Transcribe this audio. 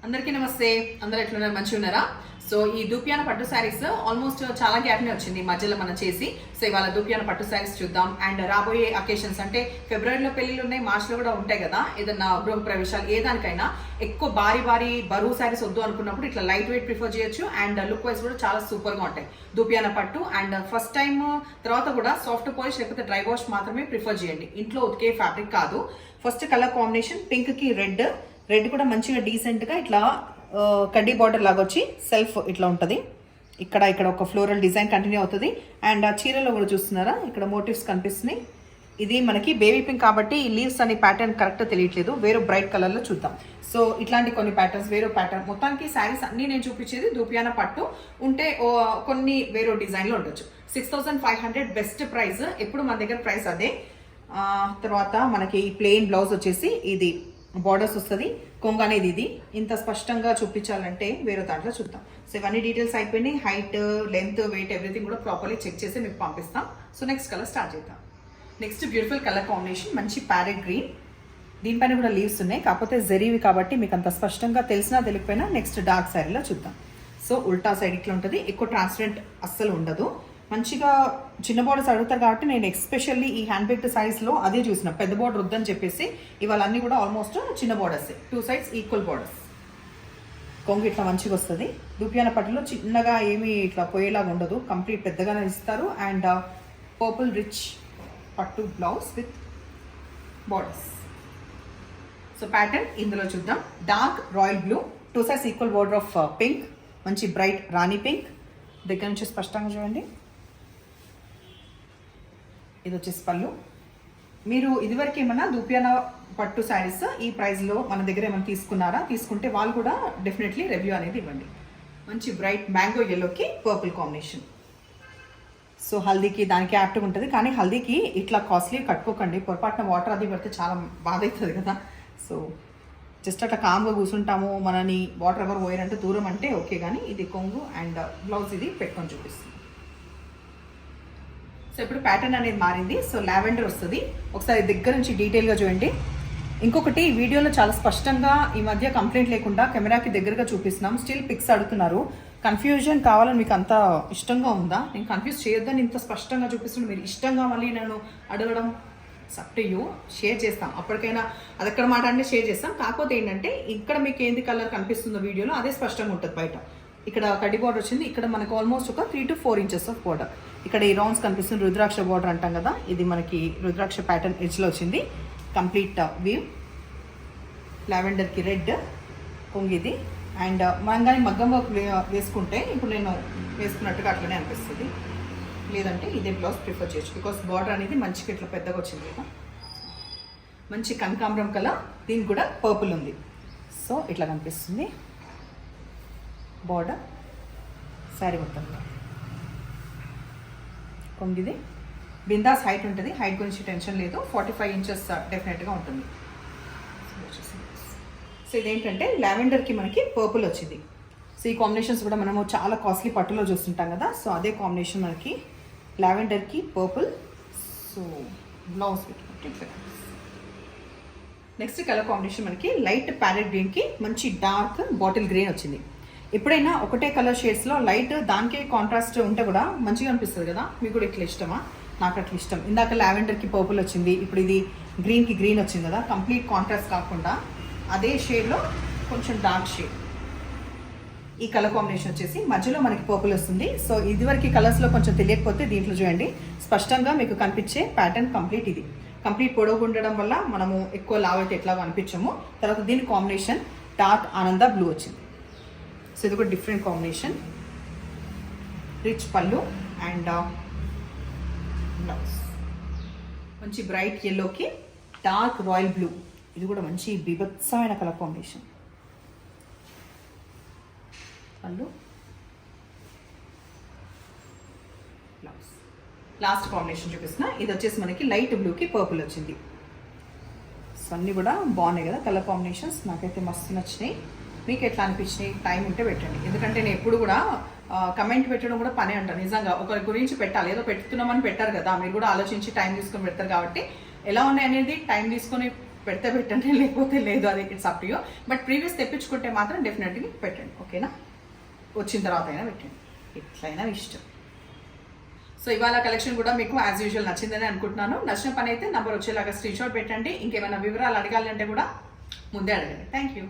అందరికీ నమస్తే. అందరు ఎట్లున్నారు? మంచిగా ఉన్నారా? సో ఈ దూపియాన పట్టు శారీస్ ఆల్మోస్ట్ చాలా గ్యాప్నే వచ్చింది మధ్యలో మనం చేసి. సో ఇవాళ దూపియాన పట్టు శారీస్ చూద్దాం. అండ్ రాబోయే అకేషన్స్ అంటే ఫిబ్రవరిలో పెళ్లిళ్ళు ఉన్నాయి, మార్చ్లో కూడా ఉంటాయి కదా, ఏదన్నా గృహ ప్రవేశాలు ఏ దానికైనా ఎక్కువ భారీ బరువు శారీస్ వద్దు అనుకున్నప్పుడు ఇట్లా లైట్ వెయిట్ ప్రిఫర్ చేయొచ్చు. అండ్ లుక్ వైజ్ కూడా చాలా సూపర్గా ఉంటాయి దూపియాన పట్టు. అండ్ ఫస్ట్ టైం తర్వాత కూడా సాఫ్ట్ పాలిష్ లేకపోతే డ్రై వాష్ మాత్రమే ప్రిఫర్ చేయండి, ఇంట్లో ఉతికే ఫ్యాబ్రిక్ కాదు. ఫస్ట్ కలర్ కాంబినేషన్ పింక్కి రెడ్ కూడా మంచిగా డీసెంట్గా ఇట్లా కడ్డీ బార్డర్ లాగా వచ్చి సెల్ఫ్ ఇట్లా ఉంటుంది. ఇక్కడ ఒక ఫ్లోరల్ డిజైన్ కంటిన్యూ అవుతుంది. అండ్ ఆ చీరలో కూడా చూస్తున్నారా, ఇక్కడ మోటివ్స్ కనిపిస్తున్నాయి. ఇది మనకి బేబీ పింక్ కాబట్టి ఈ లీవ్స్ అనే ప్యాటర్న్ కరెక్ట్ తెలియట్లేదు, వేరే బ్రైట్ కలర్లో చూద్దాం. సో ఇట్లాంటి కొన్ని ప్యాటర్న్స్, వేరే ప్యాటర్న్, మొత్తానికి శారీస్ అన్నీ నేను చూపించేది దూపియాన పట్టు ఉంటే కొన్ని వేరే డిజైన్లో ఉండొచ్చు. 6500 బెస్ట్ ప్రైస్, ఎప్పుడు మన దగ్గర ప్రైస్ అదే. తర్వాత మనకి ప్లెయిన్ బ్లౌజ్ వచ్చేసి ఇది బార్డర్స్ వస్తుంది, కొంగు అనేది ఇది. ఇంత స్పష్టంగా చూపించాలంటే వేరే దాంట్లో చూద్దాం. సో ఇవన్నీ డీటెయిల్స్ అయిపోయినాయి. హైట్, లెంత్, వెయిట్ ఎవ్రీథింగ్ కూడా ప్రాపర్లీ చెక్ చేసి మీకు పంపిస్తాం. సో నెక్స్ట్ కలర్ స్టార్ట్ చేద్దాం. నెక్స్ట్ బ్యూటిఫుల్ కలర్ కాంబినేషన్ మంచి ప్యారెట్ గ్రీన్. దీనిపైన కూడా లీవ్స్ ఉన్నాయి, కాకపోతే జరీవి కాబట్టి మీకు అంత స్పష్టంగా తెలిసినా తెలియకపోయినా నెక్స్ట్ డార్క్ శారీలో చూద్దాం. సో ఉల్టా సైడ్ ఇట్లా ఉంటుంది, ఎక్కువ ట్రాన్స్పరెంట్ అస్సలు ఉండదు. మంచిగా చిన్న బోర్డర్స్ అడుగుతారు కాబట్టి నేను ఎస్పెషల్లీ ఈ హ్యాండ్ బేక్డ్ సైజ్లో అదే చూసిన, పెద్ద బోర్డర్ వద్దని చెప్పేసి. ఇవాళ అన్నీ కూడా ఆల్మోస్ట్ చిన్న బోర్డర్స్, 2 sides ఈక్వల్ బోర్డర్స్. కొంగు ఇట్లా మంచిగా వస్తుంది. దూపియాన పట్టులో చిన్నగా ఏమీ ఇట్లా పోయేలాగా ఉండదు, కంప్లీట్ పెద్దగానే ఇస్తారు. అండ్ పర్పుల్ రిచ్ పట్టు blouse with borders. So pattern ఇందులో చూద్దాం. Dark royal blue, 2 sides equal border of pink, మంచి బ్రైట్ రాణి పింక్. దగ్గర నుంచి స్పష్టంగా చూడండి. ఇది వచ్చేసి పళ్ళు. మీరు ఇదివరకు ఏమన్నా దూపియాన పట్టు శారీస్ ఈ ప్రైస్లో మన దగ్గర ఏమైనా తీసుకున్నారా? తీసుకుంటే వాళ్ళు కూడా డెఫినెట్లీ రివ్యూ అనేది ఇవ్వండి. మంచి బ్రైట్ మ్యాంగో ఎల్లోకి పర్పుల్ కాంబినేషన్. సో హల్దీకి దానికి యాప్ట్గా ఉంటుంది, కానీ హల్దీకి ఇట్లా కాస్ట్లీ కట్టుకోకండి. పొరపాటున వాటర్ అది పడితే చాలా బాధ అవుతుంది కదా. సో జస్ట్ అట్లా కామ్గా కూర్చుంటాము, మనని వాటర్ ఎవరు పోయారంటే దూరం అంటే ఓకే, కానీ ఇది కొంగు అండ్ బ్లౌజ్ ఇది పెట్టుకొని చూపిస్తుంది. సో ఇప్పుడు ప్యాటర్న్ అనేది మారింది. సో లావెండర్ వస్తుంది. ఒకసారి దగ్గర నుంచి డీటెయిల్గా చూడండి. ఇంకొకటి, వీడియోలో చాలా స్పష్టంగా ఈ మధ్య కంప్లైంట్ లేకుండా కెమెరాకి దగ్గరగా చూపిస్తున్నాం. స్టిల్ పిక్స్ అడుగుతున్నారు. కన్ఫ్యూజన్ కావాలని మీకు అంత ఇష్టంగా ఉందా? నేను కన్ఫ్యూజ్ చేయొద్దని ఇంత స్పష్టంగా చూపిస్తున్నాను, మీరు ఇష్టంగా మళ్ళీ నన్ను అడగడం సప్ టు యూ. షేర్ చేస్తాం, అప్పటికైనా అది ఎక్కడ మాట అంటే షేర్ చేస్తాం. కాకపోతే ఏంటంటే ఇక్కడ మీకు ఏంది కలర్ కనిపిస్తుందో వీడియోలో అదే స్పష్టంగా ఉంటుంది. బయట ఇక్కడ కడ్డీ బార్డర్ వచ్చింది, ఇక్కడ మనకు ఆల్మోస్ట్ ఒక 3 to 4 inches ఆఫ్ బార్డర్. ఇక్కడ ఈ రౌండ్స్ కనిపిస్తుంది, రుద్రాక్ష బార్డర్ అంటాం కదా, ఇది మనకి రుద్రాక్ష ప్యాటర్న్ ఎడ్జ్లో వచ్చింది. Complete weave. లావెండర్కి రెడ్ కొంగిది. అండ్ మనం కానీ మగ్గం వర్క్ వేసుకుంటే ఇప్పుడు నేను వేసుకున్నట్టుగా అట్లనే అనిపిస్తుంది. లేదంటే ఇదే బ్లౌజ్ ప్రిఫర్ చేయొచ్చు, బికాస్ బార్డర్ అనేది మంచిగా ఇట్లా పెద్దగా వచ్చింది కదా. మంచి కనకాంబరం కలర్, దీనికి కూడా పర్పుల్ ఉంది. సో ఇట్లా కనిపిస్తుంది బార్డర్ శారీ మొత్తంలో. కొంగిది బిందాస్ హైట్ ఉంటుంది, హైట్ గురించి టెన్షన్ లేదు. 45 inches డెఫినెట్గా ఉంటుంది. సో ఇదేంటంటే లావెండర్కి మనకి పర్పుల్ వచ్చింది. సో ఈ కాంబినేషన్స్ కూడా మనము చాలా కాస్ట్లీ పట్టులో చూస్తుంటాం కదా, సో అదే కాంబినేషన్ మనకి లావెండర్కి పర్పుల్. సో బ్లౌజ్ పెట్టుకుంటే ఇట్లా. నెక్స్ట్ కలర్ కాంబినేషన్ మనకి లైట్ ప్యారెట్ గ్రీన్కి మంచి డార్క్ బాటిల్ గ్రీన్ వచ్చింది. ఎప్పుడైనా ఒకటే కలర్ షేడ్స్లో లైట్ దానికే కాంట్రాస్ట్ ఉంటే కూడా మంచిగా అనిపిస్తుంది కదా. మీకు కూడా ఇట్లా ఇష్టమా? నాకు అట్లా ఇష్టం. ఇందాక లావెండర్కి పర్పుల్ వచ్చింది, ఇప్పుడు ఇది గ్రీన్కి గ్రీన్ వచ్చింది కదా. కంప్లీట్ కాంట్రాస్ట్ కాకుండా అదే షేడ్లో కొంచెం డార్క్ షేడ్. ఈ కలర్ కాంబినేషన్ వచ్చేసి మధ్యలో మనకి పర్పుల్ వస్తుంది. సో ఇదివరకు కలర్స్లో కొంచెం తెలియకపోతే దీంట్లో చూడండి, స్పష్టంగా మీకు కనిపించే ప్యాటర్న్ కంప్లీట్ ఇది. కంప్లీట్ పొడవు ఉండడం వల్ల మనము ఎక్కువ లావ్ అయితే ఎట్లాగో అనిపించము. తర్వాత దీని కాంబినేషన్ డార్క్ ఆనంద బ్లూ వచ్చింది. సో ఇది కూడా డిఫరెంట్ కాంబినేషన్. రిచ్ పళ్ళు అండ్ బ్లౌజ్ మంచి బ్రైట్ ఎల్లోకి డార్క్ రాయల్ బ్లూ. ఇది కూడా మంచి బీభత్సమైన కలర్ కాంబినేషన్. పళ్ళు, బ్లౌజ్. లాస్ట్ కాంబినేషన్ చూపిస్తున్నా. ఇది వచ్చేసి మనకి లైట్ బ్లూకి పర్పుల్ వచ్చింది. సో అన్నీ కూడా బాగున్నాయి కదా కలర్ కాంబినేషన్స్. నాకైతే మస్తు నచ్చినాయి. మీకు ఎట్లా అనిపించినాయి? టైం ఉంటే పెట్టండి, ఎందుకంటే నేను ఎప్పుడు కూడా కమెంట్ పెట్టడం కూడా పని అంటాను. నిజంగా ఒకరి గురించి పెట్టాలి, ఏదో పెడుతున్నామని పెట్టారు కదా, మీరు కూడా ఆలోచించి టైం తీసుకొని పెడతారు కాబట్టి ఎలా ఉన్నాయి అనేది టైం తీసుకొని పెడితే పెట్టండి, లేకపోతే లేదు, అది it's up to you. But previous తెప్పించుకుంటే మాత్రం డెఫినెట్లీ పెట్టండి, ఓకేనా? వచ్చిన తర్వాత అయినా పెట్టండి, ఎట్లయినా ఇష్టం. సో ఇవాళ కలెక్షన్ కూడా మీకు యాజ్ యూజువల్ నచ్చిందని అనుకుంటున్నాను. నచ్చిన పని అయితే నంబర్ వచ్చేలాగా స్క్రీన్ షాట్ పెట్టండి. ఇంకేమైనా వివరాలు అడగాలంటే కూడా ముందే అడగండి. Thank you.